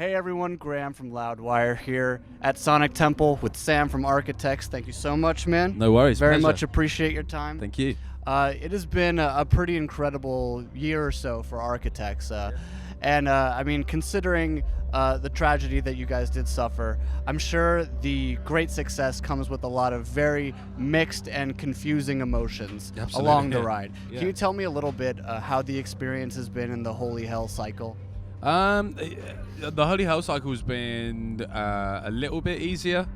Hey everyone, Graham from Loudwire here at Sonic Temple with Sam from Architects. Thank you so much, man. No worries. Very pleasure. much appreciate your time. Thank you. It has been a pretty incredible year or so for Architects. And I mean, considering the tragedy that you guys did suffer, I'm sure the great success comes with a lot of very mixed and confusing emotions along the ride. Yeah. Can you tell me a little bit how the experience has been in the Holy Hell cycle? The Holy Hell cycle's been a little bit easier.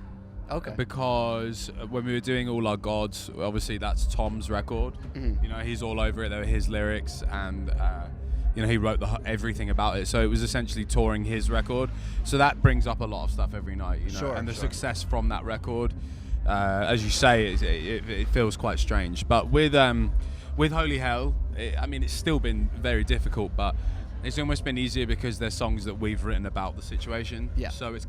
Okay. Because when we were doing all our gods, obviously that's Tom's record. Mm-hmm. You know, he's all over it. They were his lyrics, and you know, he wrote everything about it. So it was essentially touring his record. So that brings up a lot of stuff every night. You know, Sure, and the sure. success from that record, as you say, it feels quite strange. But with Holy Hell, I mean, it's still been very difficult, but it's almost been easier because there's songs that we've written about the situation. Yeah. So it's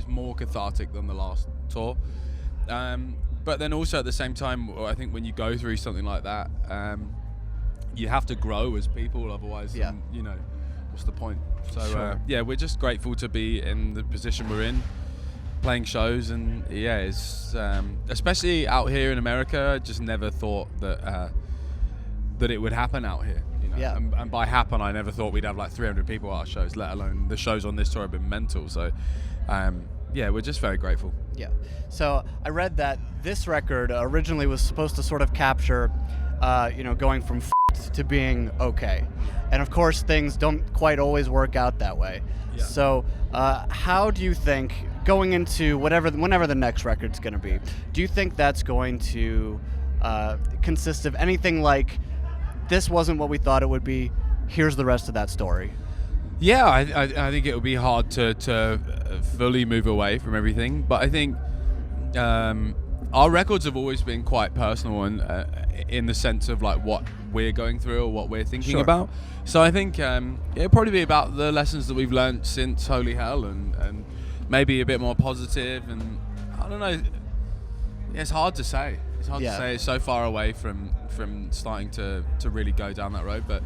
more cathartic than the last tour. But then also at the same time, I think when you go through something like that, you have to grow as people, otherwise, you know, what's the point? So Sure. we're just grateful to be in the position we're in, playing shows, and it's especially out here in America. I just never thought that it would happen out here. Yeah. And by happen, I never thought we'd have like 300 people at our shows, let alone the shows on this tour have been mental. So, we're just very grateful. Yeah. So I read that this record originally was supposed to sort of capture, going from to being okay. And of course, things don't quite always work out that way. Yeah. So how do you think, going into whenever the next record's going to be, do you think that's going to consist of anything like, this wasn't what we thought it would be, here's the rest of that story? Yeah, I think it would be hard to fully move away from everything, but I think our records have always been quite personal and in the sense of like what we're going through or what we're thinking about. So I think it'll probably be about the lessons that we've learned since Holy Hell and maybe a bit more positive, and I don't know. It's hard to say. It's hard to say. It's so far away from starting to really go down that road. But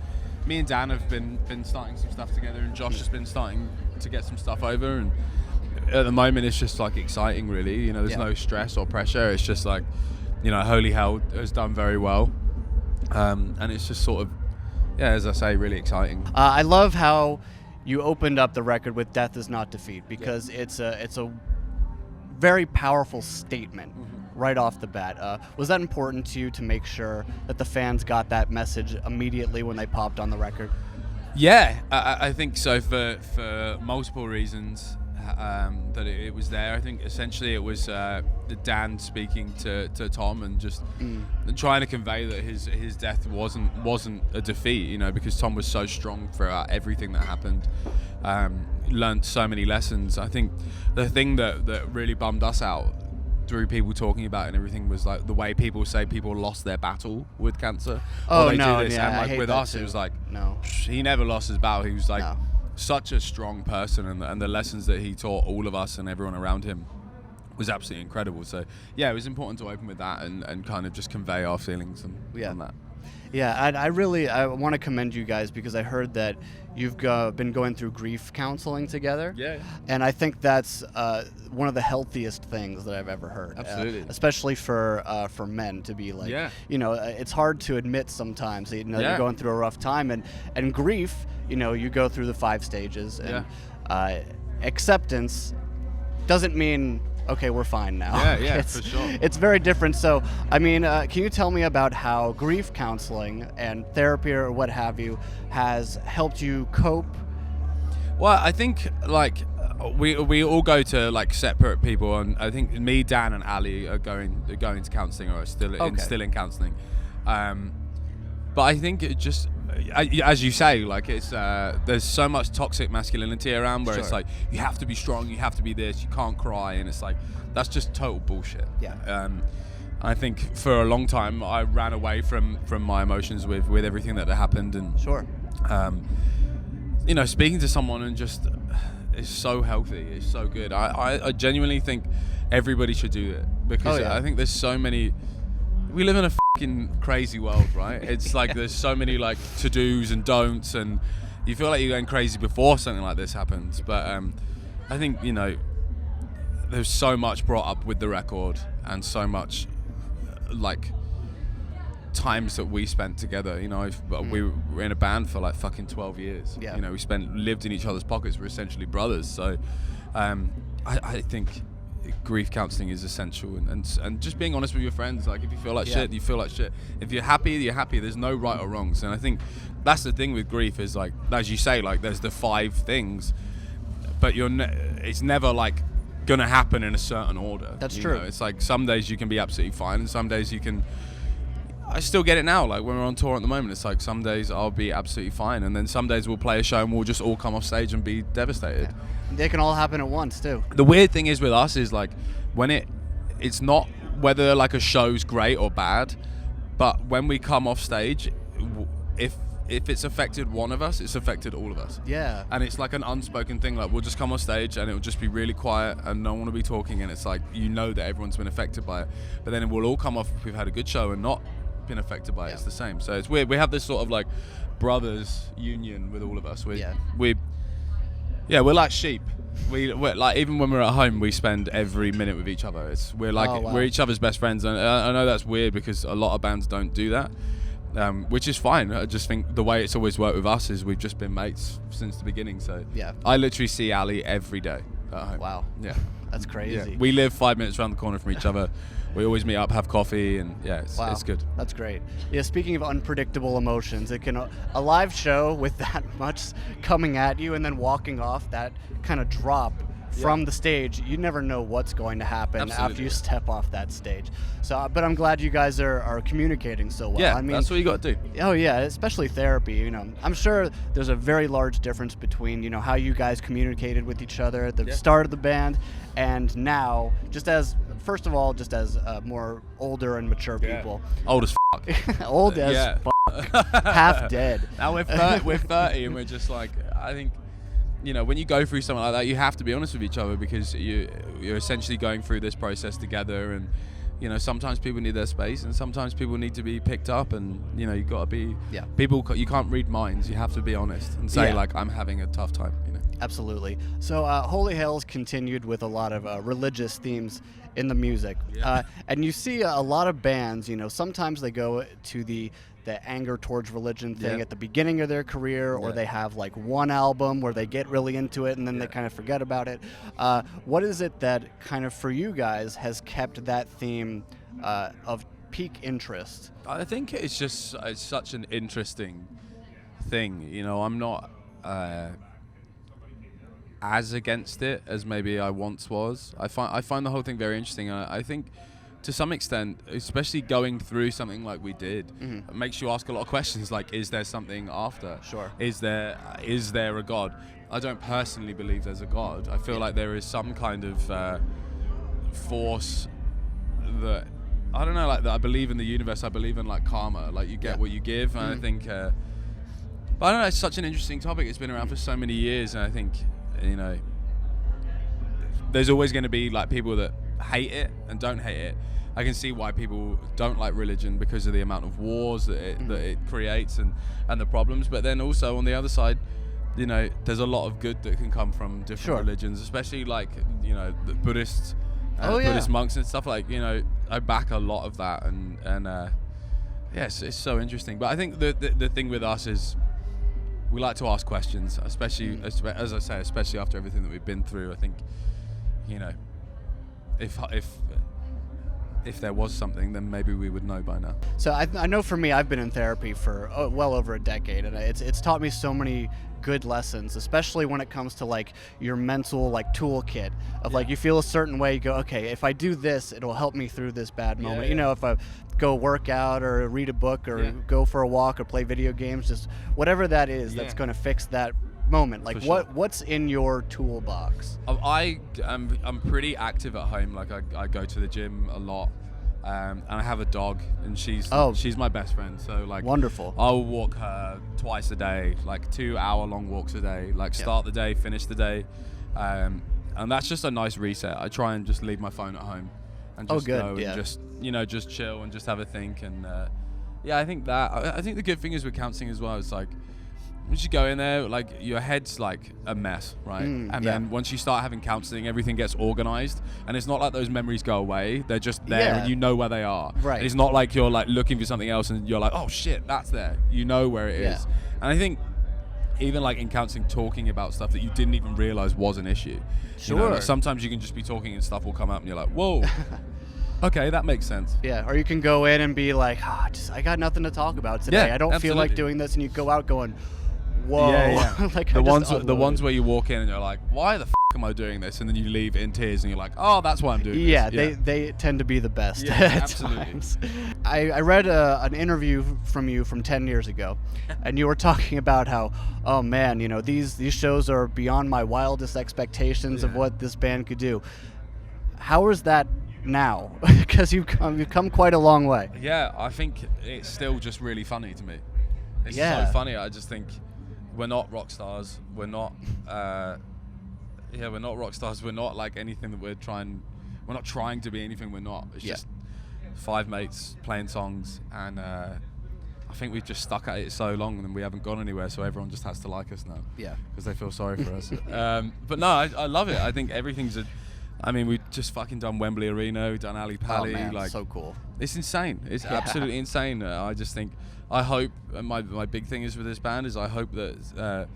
me and Dan have been starting some stuff together, and Josh has been starting to get some stuff over. And at the moment, it's just like exciting, really. You know, there's no stress or pressure. It's just like, you know, Holy Hell has done very well, and it's just sort of, as I say, really exciting. I love how you opened up the record with "Death Is Not Defeat" because it's a very powerful statement. Right off the bat. Was that important to you to make sure that the fans got that message immediately when they popped on the record? Yeah, I think so for multiple reasons that it was there. I think essentially it was Dan speaking to Tom and just trying to convey that his death wasn't a defeat, you know, because Tom was so strong throughout everything that happened. Learned so many lessons. I think the thing that really bummed us out through people talking about it and everything was like the way people say people lost their battle with cancer. Oh, they no, do this. yeah, And I like hate with that us, too. it was like, No. he never lost his battle. He was like No. such a strong person, and the lessons that he taught all of us and everyone around him was absolutely incredible. So yeah, it was important to open with that and kind of just convey our feelings on that. Yeah, I want to commend you guys because I heard that you've been going through grief counseling together. Yeah. And I think that's one of the healthiest things that I've ever heard. Absolutely. Especially for men to be like, it's hard to admit sometimes that, you're going through a rough time, and grief, you go through the 5 stages, and acceptance doesn't mean, okay, we're fine now. Yeah, for sure. It's very different. So, I mean, can you tell me about how grief counseling and therapy or what have you has helped you cope? Well, I think like we all go to like separate people, and I think me, Dan, and Ali are going to counselling or are still in counselling. But I think it just, as you say, like it's there's so much toxic masculinity around where it's like you have to be strong, you have to be this, you can't cry, and it's like that's just total bullshit. Yeah. I think for a long time I ran away from my emotions with everything that had happened, and speaking to someone and just it's so healthy, it's so good. I genuinely think everybody should do it because I think there's so many. We live in a fucking crazy world, right? It's like there's so many like to-dos and don'ts, and you feel like you're going crazy before something like this happens. But I think, you know, there's so much brought up with the record, and so much like times that we spent together. You know, we were in a band for like fucking 12 years. Yeah. You know, lived in each other's pockets. We're essentially brothers. So I think grief counselling is essential, and just being honest with your friends. Like, if you feel like shit, you feel like shit. If you're happy, you're happy. There's no right or wrongs. And I think that's the thing with grief is, like, as you say, like, there's the 5 things, but it's never like gonna happen in a certain order. That's true. Know? It's like some days you can be absolutely fine, and some days you can. I still get it now. Like, when we're on tour at the moment, it's like some days I'll be absolutely fine, and then some days we'll play a show and we'll just all come off stage and be devastated. Yeah. They can all happen at once too. The weird thing is with us is, like, when it's not whether like a show's great or bad, but when we come off stage, if it's affected one of us, it's affected all of us. Yeah. And it's like an unspoken thing. Like, we'll just come off stage and it'll just be really quiet and no one will be talking, and it's like, you know that everyone's been affected by it. But then we'll all come off if we've had a good show and not been affected by it. It's the same. So it's weird. We have this sort of like brothers union with all of us. We're like sheep. We're like, even when we're at home, we spend every minute with each other. We're each other's best friends, and I know that's weird because a lot of bands don't do that, which is fine. I just think the way it's always worked with us is we've just been mates since the beginning. So I literally see Ali every day at home. Wow. Yeah. That's crazy. Yeah. We live 5 minutes around the corner from each other. We always meet up, have coffee, and it's good. That's great. Yeah, speaking of unpredictable emotions, a live show with that much coming at you and then walking off, that kind of drop from the stage, you never know what's going to happen after you step off that stage. So, but I'm glad you guys are communicating so well. Yeah, I mean, that's what you got to do. Oh yeah, especially therapy. You know, I'm sure there's a very large difference between, you know, how you guys communicated with each other at the start of the band and now, just as more older and mature people. Old as fuck. Old as fuck. Half dead. Now we're 30 and we're just like, I think, you know, when you go through something like that, you have to be honest with each other because you're essentially going through this process together, and, you know, sometimes people need their space and sometimes people need to be picked up, and, you know, you've got to be people. You can't read minds. You have to be honest and say like, I'm having a tough time, you know. Absolutely. So Holy Hail's continued with a lot of religious themes in the music, and you see a lot of bands, you know, sometimes they go to the anger towards religion thing at the beginning of their career, or they have like one album where they get really into it and then they kind of forget about it. What is it that kind of for you guys has kept that theme of peak interest? I think it's such an interesting thing. You know, I'm not as against it as maybe I once was. I find the whole thing very interesting. I think, to some extent, especially going through something like we did, it makes you ask a lot of questions like, is there something after? Sure. Is there a God? I don't personally believe there's a God. I feel like there is some kind of force that, I don't know, like that I believe in the universe. I believe in like karma, like you get what you give. And I think, but I don't know, it's such an interesting topic. It's been around for so many years, and I think, you know, there's always going to be like people that hate it and don't hate it. I can see why people don't like religion because of the amount of wars that it creates and the problems. But then also on the other side, you know, there's a lot of good that can come from different religions, especially like, you know, the Buddhists, Buddhist monks and stuff. Like, you know, I back a lot of that, and yes, it's so interesting. But I think the thing with us is we like to ask questions, especially as I say, especially after everything that we've been through. I think, you know, if there was something, then maybe we would know by now. So I know for me, I've been in therapy for well over a decade, and it's taught me so many good lessons, especially when it comes to like your mental like toolkit of like, you feel a certain way, you go, okay, if I do this, it'll help me through this bad moment. You know, if I go work out or read a book or go for a walk or play video games, just whatever that is that's going to fix that moment. Like, what's in your toolbox? I'm pretty active at home. Like, I go to the gym a lot, and I have a dog, and she's my best friend. So like, wonderful. I'll walk her twice a day, like 2-hour-long walks a day. Like, start the day, finish the day, and that's just a nice reset. I try and just leave my phone at home and just go and just, you know, just chill and just have a think. And I think the good thing is with counselling as well, it's like, once you go in there, like your head's like a mess, right? And then once you start having counseling, everything gets organized, and it's not like those memories go away. They're just there, and you know where they are. Right. And it's not like you're like looking for something else, and you're like, oh shit, that's there. You know where it is. And I think even like in counseling, talking about stuff that you didn't even realize was an issue. Sure. You know, like sometimes you can just be talking and stuff will come up, and you're like, whoa. Okay, that makes sense. Yeah, or you can go in and be like, I got nothing to talk about today. I don't feel like doing this, and you go out going, whoa. Like the ones where you walk in and you're like, why the f am I doing this? And then you leave in tears and you're like, oh, that's why I'm doing this. Yeah, they tend to be the best at times. I read an interview from you from 10 years ago, and you were talking about how, oh man, you know, these shows are beyond my wildest expectations of what this band could do. How is that now? Because you've come quite a long way. Yeah, I think it's still just really funny to me. It's so funny. I just think we're not rock stars. We're not we're not rock stars. We're not like anything that we're not trying to be anything we're not. It's just 5 mates playing songs, and I think we've just stuck at it so long and we haven't gone anywhere, so everyone just has to like us now. Yeah. Because they feel sorry for us. But no, I love it. I think everything's we've just fucking done Wembley Arena, we've done Ali Pali. Oh man, like, so cool. It's insane. It's absolutely insane. I just think, I hope, and my big thing is with this band is I hope that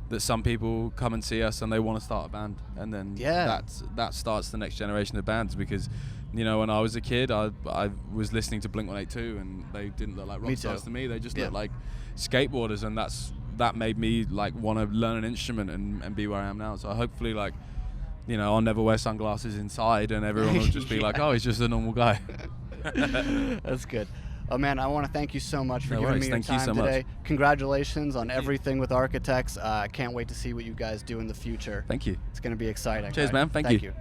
that some people come and see us and they want to start a band, and then that starts the next generation of bands. Because, you know, when I was a kid, I was listening to Blink-182 and they didn't look like rock stars to me. They just looked like skateboarders, and that made me like want to learn an instrument and be where I am now. So hopefully, like, you know, I'll never wear sunglasses inside and everyone will just be like, oh, he's just a normal guy. That's good. Oh man, I want to thank you so much for giving me your time today. Congratulations on everything with Architects. I can't wait to see what you guys do in the future. Thank you. It's going to be exciting. Cheers, man. Thank you.